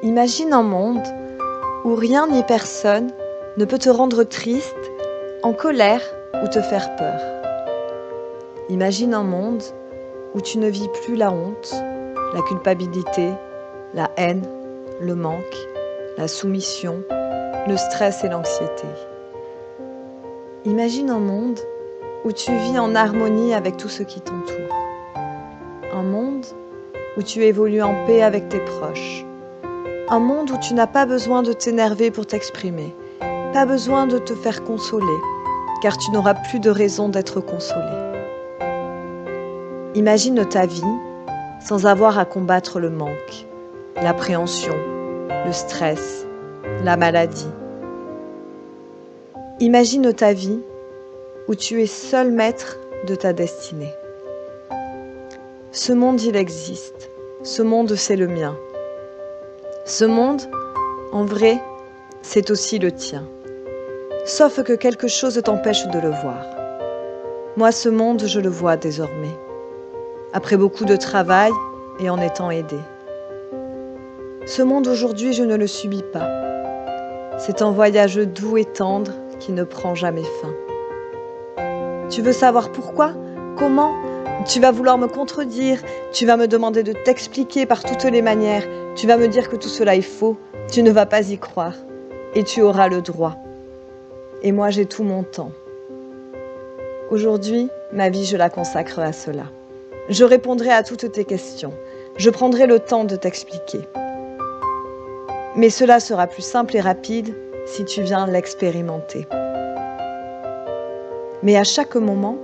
Imagine un monde où rien ni personne ne peut te rendre triste, en colère ou te faire peur. Imagine un monde où tu ne vis plus la honte, la culpabilité, la haine, le manque, la soumission, le stress et l'anxiété. Imagine un monde où tu vis en harmonie avec tout ce qui t'entoure. Un monde où tu évolues en paix avec tes proches. Un monde où tu n'as pas besoin de t'énerver pour t'exprimer, pas besoin de te faire consoler, car tu n'auras plus de raison d'être consolé. Imagine ta vie sans avoir à combattre le manque, l'appréhension, le stress, la maladie. Imagine ta vie où tu es seul maître de ta destinée. Ce monde, il existe. Ce monde, c'est le mien. Ce monde, en vrai, c'est aussi le tien. Sauf que quelque chose t'empêche de le voir. Moi, ce monde, je le vois désormais. Après beaucoup de travail et en étant aidé. Ce monde, aujourd'hui, je ne le subis pas. C'est un voyage doux et tendre qui ne prend jamais fin. Tu veux savoir pourquoi? Comment? Tu vas vouloir me contredire, tu vas me demander de t'expliquer par toutes les manières, tu vas me dire que tout cela est faux, tu ne vas pas y croire, et tu auras le droit. Et moi, j'ai tout mon temps. Aujourd'hui, ma vie, je la consacre à cela. Je répondrai à toutes tes questions, je prendrai le temps de t'expliquer. Mais cela sera plus simple et rapide si tu viens l'expérimenter. Mais à chaque moment,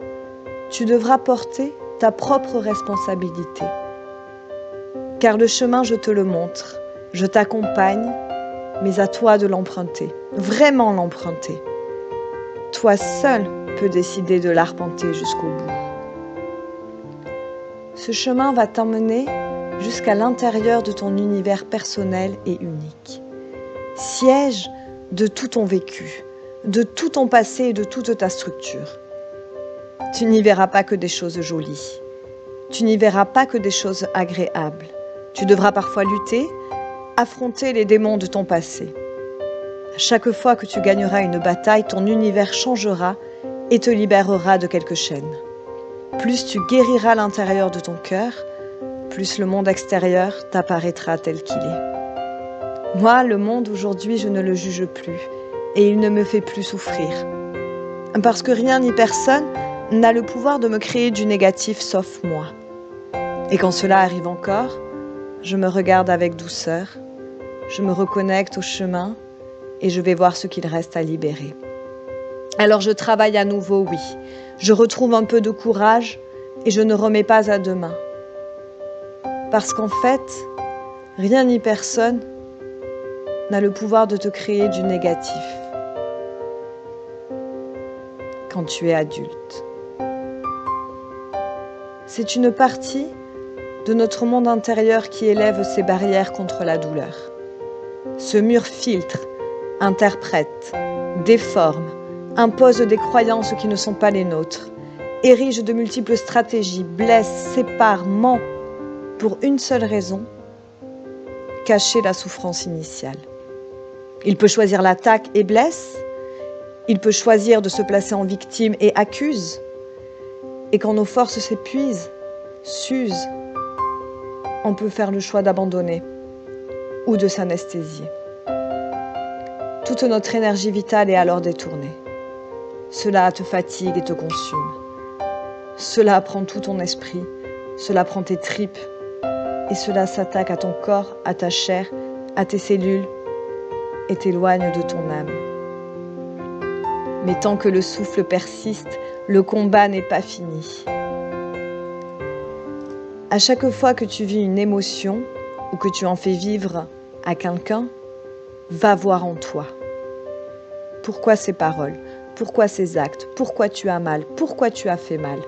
tu devras porter ta propre responsabilité. Car le chemin, je te le montre, je t'accompagne, mais à toi de l'emprunter, vraiment l'emprunter. Toi seul peux décider de l'arpenter jusqu'au bout. Ce chemin va t'emmener jusqu'à l'intérieur de ton univers personnel et unique. Siège de tout ton vécu, de tout ton passé et de toute ta structure. Tu n'y verras pas que des choses jolies. Tu n'y verras pas que des choses agréables. Tu devras parfois lutter, affronter les démons de ton passé. À chaque fois que tu gagneras une bataille, ton univers changera et te libérera de quelques chaînes. Plus tu guériras l'intérieur de ton cœur, plus le monde extérieur t'apparaîtra tel qu'il est. Moi, le monde aujourd'hui, je ne le juge plus et il ne me fait plus souffrir. Parce que rien ni personne n'a le pouvoir de me créer du négatif sauf moi. Et quand cela arrive encore, je me regarde avec douceur, je me reconnecte au chemin et je vais voir ce qu'il reste à libérer. Alors je travaille à nouveau, oui. Je retrouve un peu de courage et je ne remets pas à demain. Parce qu'en fait, rien ni personne n'a le pouvoir de te créer du négatif quand tu es adulte. C'est une partie de notre monde intérieur qui élève ses barrières contre la douleur. Ce mur filtre, interprète, déforme, impose des croyances qui ne sont pas les nôtres, érige de multiples stratégies, blesse, sépare, ment, pour une seule raison, cacher la souffrance initiale. Il peut choisir l'attaque et blesse, il peut choisir de se placer en victime et accuse, et quand nos forces s'épuisent, s'usent, on peut faire le choix d'abandonner ou de s'anesthésier. Toute notre énergie vitale est alors détournée. Cela te fatigue et te consume. Cela prend tout ton esprit, cela prend tes tripes et cela s'attaque à ton corps, à ta chair, à tes cellules et t'éloigne de ton âme. Mais tant que le souffle persiste, le combat n'est pas fini. À chaque fois que tu vis une émotion ou que tu en fais vivre à quelqu'un, va voir en toi. Pourquoi ces paroles? Pourquoi ces actes? Pourquoi tu as mal? Pourquoi tu as fait mal?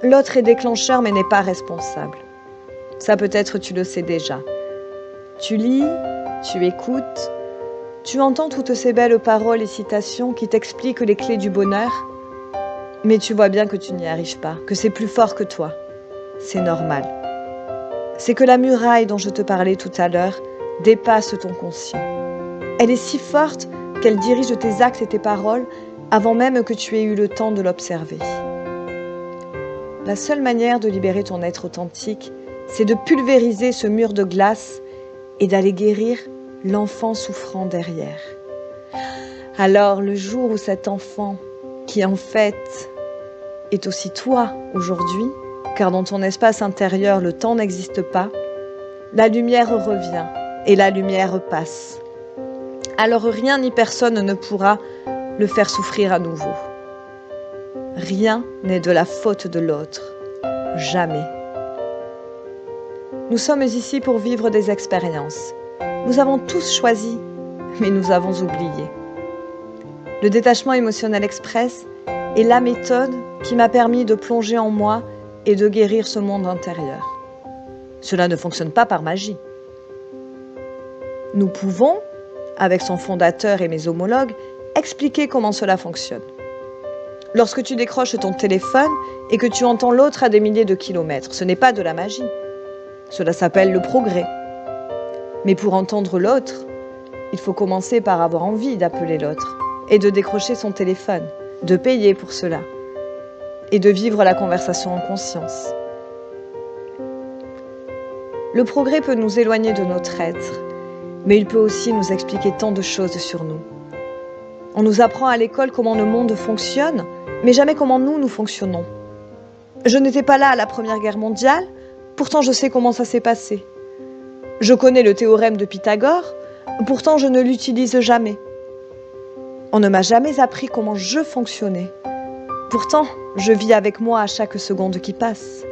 L'autre est déclencheur mais n'est pas responsable. Ça peut-être tu le sais déjà. Tu lis, tu écoutes, tu entends toutes ces belles paroles et citations qui t'expliquent les clés du bonheur, mais tu vois bien que tu n'y arrives pas, que c'est plus fort que toi. C'est normal. C'est que la muraille dont je te parlais tout à l'heure dépasse ton conscient. Elle est si forte qu'elle dirige tes actes et tes paroles avant même que tu aies eu le temps de l'observer. La seule manière de libérer ton être authentique, c'est de pulvériser ce mur de glace et d'aller guérir l'enfant souffrant derrière. Alors, le jour où cet enfant, qui en fait est aussi toi aujourd'hui, car dans ton espace intérieur, le temps n'existe pas, la lumière revient et la lumière passe. Alors rien ni personne ne pourra le faire souffrir à nouveau. Rien n'est de la faute de l'autre. Jamais. Nous sommes ici pour vivre des expériences. Nous avons tous choisi, mais nous avons oublié. Le détachement émotionnel express est la méthode qui m'a permis de plonger en moi et de guérir ce monde intérieur. Cela ne fonctionne pas par magie. Nous pouvons, avec son fondateur et mes homologues, expliquer comment cela fonctionne. Lorsque tu décroches ton téléphone et que tu entends l'autre à des milliers de kilomètres, ce n'est pas de la magie. Cela s'appelle le progrès. Mais pour entendre l'autre, il faut commencer par avoir envie d'appeler l'autre et de décrocher son téléphone, de payer pour cela et de vivre la conversation en conscience. Le progrès peut nous éloigner de notre être, mais il peut aussi nous expliquer tant de choses sur nous. On nous apprend à l'école comment le monde fonctionne, mais jamais comment nous fonctionnons. Je n'étais pas là à la Première Guerre mondiale, pourtant je sais comment ça s'est passé. Je connais le théorème de Pythagore, pourtant je ne l'utilise jamais. On ne m'a jamais appris comment je fonctionnais. Pourtant, je vis avec moi à chaque seconde qui passe.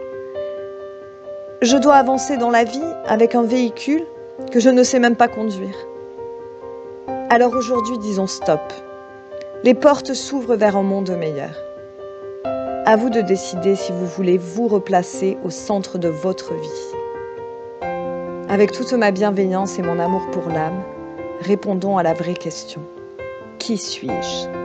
Je dois avancer dans la vie avec un véhicule que je ne sais même pas conduire. Alors aujourd'hui, disons stop. Les portes s'ouvrent vers un monde meilleur. À vous de décider si vous voulez vous replacer au centre de votre vie. Avec toute ma bienveillance et mon amour pour l'âme, répondons à la vraie question. Qui suis-je ?